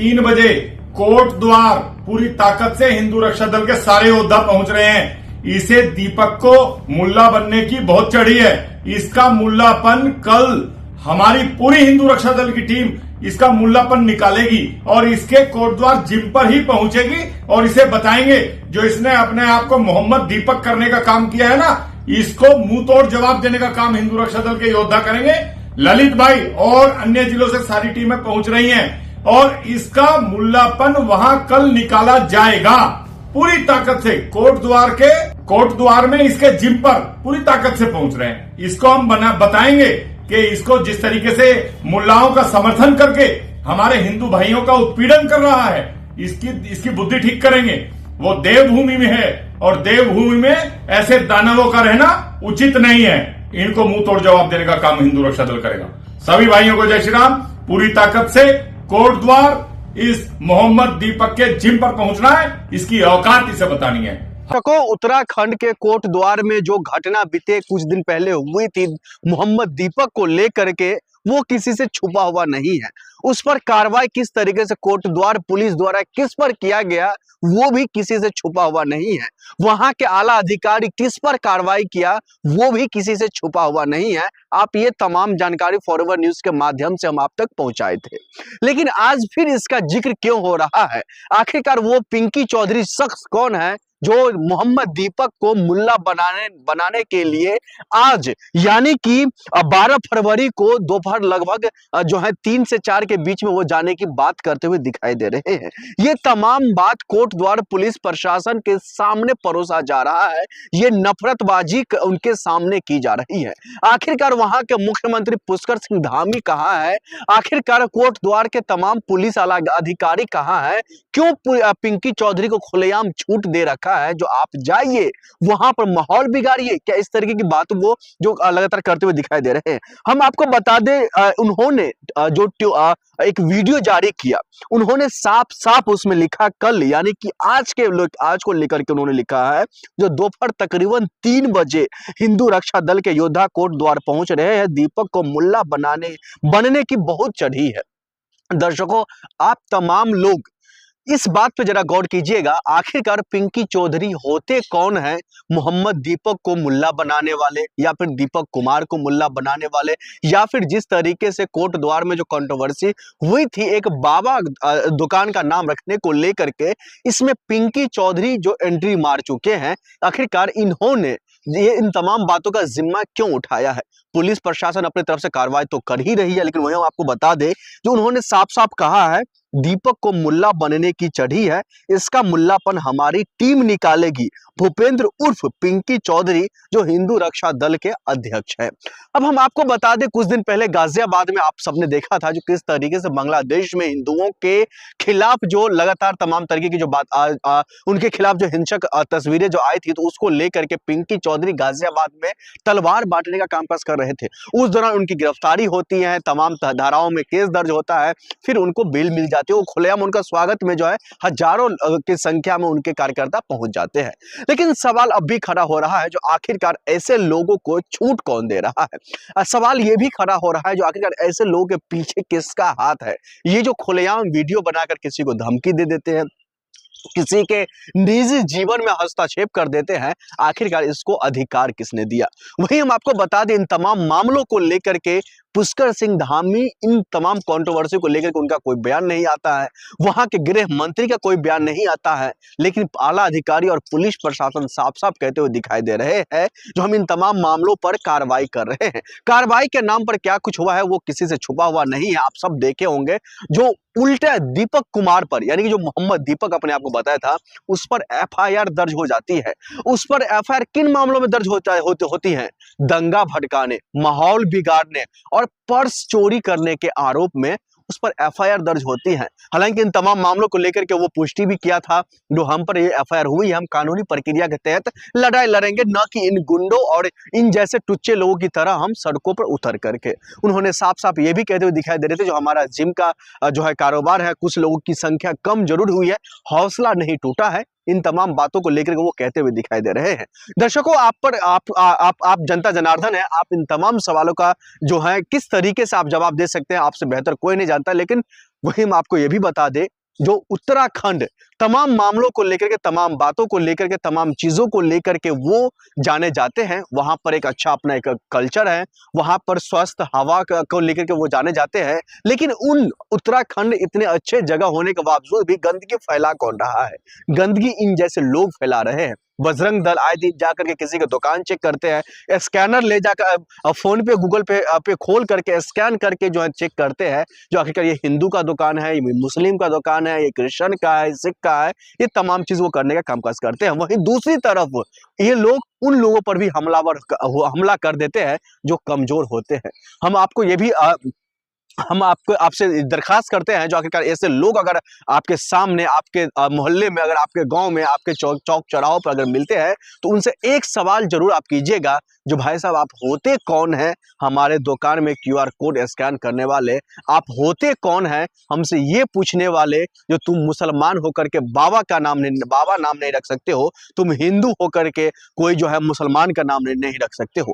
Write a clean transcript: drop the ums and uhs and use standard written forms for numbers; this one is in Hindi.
3 बजे कोट द्वार पूरी ताकत से हिंदू रक्षा दल के सारे योद्धा पहुंच रहे हैं। इसे दीपक को मुल्ला बनने की बहुत चढ़ी है। इसका मुल्लापन कल हमारी पूरी हिंदू रक्षा दल की टीम इसका मुल्लापन निकालेगी और इसके कोटद्वार जिम पर ही पहुंचेगी और इसे बताएंगे जो इसने अपने आप को मोहम्मद दीपक करने का काम किया है ना, इसको मुंह तोड़ जवाब देने का काम हिंदू रक्षा दल के योद्धा करेंगे। ललित भाई और अन्य जिलों से सारी टीमें पहुंच रही हैं और इसका मुल्लापन वहां कल निकाला जाएगा पूरी ताकत से। कोट द्वार में इसके जिम पर पूरी ताकत से पहुंच रहे हैं। इसको हम बताएंगे कि इसको जिस तरीके से मुल्लाओं का समर्थन करके हमारे हिंदू भाइयों का उत्पीड़न कर रहा है, इसकी बुद्धि ठीक करेंगे। वो देवभूमि में है और देवभूमि में ऐसे दानवों का रहना उचित नहीं है। इनको मुंह तोड़ जवाब देने का काम हिंदू रक्षा दल करेगा। सभी भाइयों को जय श्री राम। पूरी ताकत से कोट द्वार इस मोहम्मद दीपक के जिम पर पहुंचना है, इसकी औकात इसे बतानी है। उत्तराखंड के कोट द्वार में जो घटना बीते कुछ दिन पहले हुई थी मोहम्मद दीपक को लेकर के, वो किसी से छुपा हुआ नहीं है। उस पर कार्रवाई किस तरीके से कोट द्वार पुलिस द्वारा किस पर किया गया वो भी किसी से छुपा हुआ नहीं है। वहां के आला अधिकारी किस पर कार्रवाई किया वो भी किसी से छुपा हुआ नहीं है। आप ये तमाम जानकारी फॉरवर्ड न्यूज के माध्यम से हम आप तक पहुंचाए थे, लेकिन आज फिर इसका जिक्र क्यों हो रहा है? आखिरकार वो पिंकी चौधरी शख्स कौन है जो मोहम्मद दीपक को मुल्ला बनाने के लिए आज यानी कि 12 फरवरी को दोपहर लगभग जो है 3 से 4 के बीच में वो जाने की बात करते हुए दिखाई दे रहे हैं। ये तमाम बात कोट द्वार पुलिस प्रशासन के सामने परोसा जा रहा है। ये नफरतबाजी उनके सामने की जा रही है। आखिरकार वहां के मुख्यमंत्री पुष्कर सिंह धामी कहाँ है? आखिरकार कोट द्वार के तमाम पुलिस अधिकारी कहाँ है? क्यों पिंकी चौधरी को खुलेआम छूट दे रखा है? जो आप जाइए वहां पर माहौल बिगाड़िए, क्या इस तरीके की बात वो जो लगातार करते हुए दिखाई दे रहे हैं। हम आपको बता दें उन्होंने जो एक वीडियो जारी किया, उन्होंने साफ साफ उसमें लिखा कल यानी कि आज को लेकर के उन्होंने लिखा है जो दोपहर तकरीबन 3 बजे हिंदू रक्षा दल के योद्धा कोट द्वार पहुंच रहे हैं। दीपक को मुल्ला बनने की बहुत चढ़ी है। दर्शकों, आप तमाम लोग इस बात पे जरा गौर कीजिएगा, आखिरकार पिंकी चौधरी होते कौन है? मोहम्मद दीपक को मुल्ला बनाने वाले या फिर दीपक कुमार को मुल्ला बनाने वाले, या फिर जिस तरीके से कोट द्वार में जो कंट्रोवर्सी हुई थी एक बाबा दुकान का नाम रखने को लेकर के, इसमें पिंकी चौधरी जो एंट्री मार चुके हैं, आखिरकार इन्होंने ये इन तमाम बातों का जिम्मा क्यों उठाया है? पुलिस प्रशासन अपनी तरफ से कार्रवाई तो कर ही रही है, लेकिन वही हम आपको बता दें जो उन्होंने साफ साफ कहा है दीपक को मुल्ला बनने की चढ़ी है, इसका मुल्लापन हमारी टीम निकालेगी। भूपेंद्र उर्फ पिंकी चौधरी जो हिंदू रक्षा दल के अध्यक्ष हैं। अब हम आपको बता दें कुछ दिन पहले गाजियाबाद में आप सबने देखा था जो किस तरीके से बांग्लादेश में हिंदुओं के खिलाफ जो लगातार तमाम तरीके की जो बात उनके खिलाफ जो हिंसक तस्वीरें जो आई थी, तो उसको लेकर के पिंकी चौधरी गाजियाबाद में तलवार बांटने का कामकाज कर रहे थे। उस दौरान उनकी गिरफ्तारी होती है, तमाम धाराओं में केस दर्ज होता है, फिर उनको बेल मिल जाती है। वो खुलेआम उनका स्वागत में जो है हजारों की संख्या में उनके कार्यकर्ता पहुंच जाते हैं। लेकिन सवाल अब भी खड़ा हो रहा है जो आखिरकार ऐसे लोगों को छूट कौन दे रहा है? सवाल यह भी खड़ा हो रहा है जो आखिरकार ऐसे लोगों के पीछे किसका हाथ है? ये जो खुलेआम वीडियो बनाकर किसी को धमकी दे देते हैं, किसी के निजी जीवन में हस्तक्षेप कर देते हैं, आखिरकार इसको अधिकार किसने दिया? वही हम आपको बता दें इन तमाम मामलों को लेकर के पुष्कर सिंह धामी, इन तमाम कंट्रोवर्सी को लेकर के उनका कोई बयान नहीं आता है, वहां के गृह मंत्री का कोई बयान नहीं आता है, लेकिन आला अधिकारी और पुलिस प्रशासन साफ साफ कहते हुए दिखाई दे रहे हैं जो हम इन तमाम मामलों पर कार्रवाई कर रहे हैं। कार्रवाई के नाम पर क्या कुछ हुआ है वो किसी से छुपा हुआ नहीं है। आप सब देखे होंगे जो उल्टा दीपक कुमार पर यानी कि जो मोहम्मद दीपक अपने आप को बताया था उस पर एफआईआर दर्ज हो जाती है। उस पर एफआईआर किन मामलों में दर्ज होती है? दंगा भड़काने, माहौल बिगाड़ने और पर्स चोरी करने के आरोप में उस पर एफआईआर दर्ज होती है। हालांकि इन तमाम मामलों को लेकर के वो पुष्टि भी किया था जो हम पर ये एफआईआर हुई है, हम कानूनी प्रक्रिया के तहत लड़ाई लड़ेंगे, न कि इन गुंडों और इन जैसे टुच्चे लोगों की तरह हम सड़कों पर उतर करके। उन्होंने साफ साफ ये भी कहते हुए दिखाई दे रहे थे जो हमारा जिम का जो है कारोबार है, कुछ लोगों की संख्या कम जरूर हुई है, हौसला नहीं टूटा है। इन तमाम बातों को लेकर वो कहते हुए दिखाई दे रहे हैं। दर्शकों, आप जनता जनार्दन है, आप इन तमाम सवालों का जो है किस तरीके से आप जवाब दे सकते हैं आपसे बेहतर कोई नहीं जानता, लेकिन वहीं हम आपको ये भी बता दें, जो उत्तराखंड तमाम मामलों को लेकर के, तमाम बातों को लेकर के, तमाम चीजों को लेकर के वो जाने जाते हैं। वहां पर एक अच्छा अपना एक कल्चर है, वहां पर स्वस्थ हवा को लेकर के वो जाने जाते हैं। लेकिन उन उत्तराखंड इतने अच्छे जगह होने के बावजूद भी गंदगी फैला कौन रहा है? गंदगी इन जैसे लोग फैला रहे हैं। बजरंग दल आए दिन जाकर के किसी की दुकान चेक करते हैं, स्कैनर ले जाकर फोन पे, गूगल पे खोल करके स्कैन करके जो है चेक करते हैं, जो आखिरकार ये हिंदू का दुकान है, ये मुस्लिम का दुकान है, ये क्रिश्चियन का है, सिख का है, ये तमाम चीज वो करने का कामकाज करते हैं। वहीं दूसरी तरफ ये लोग उन लोगों पर भी हमला कर देते हैं जो कमजोर होते हैं। हम आपको ये भी हम आपसे दरखास्त करते हैं, जो आखिरकार ऐसे लोग अगर आपके सामने, आपके मोहल्ले में, अगर आपके गांव में, आपके चौक चौराहों पर अगर मिलते हैं, तो उनसे एक सवाल जरूर आप कीजिएगा, जो भाई साहब आप होते कौन हैं? हमारे दुकान में क्यूआर कोड स्कैन करने वाले आप होते कौन हैं? हमसे ये पूछने वाले, जो तुम मुसलमान होकर के बाबा नाम नहीं रख सकते हो, तुम हिंदू होकर के कोई जो है मुसलमान का नाम नहीं रख सकते हो।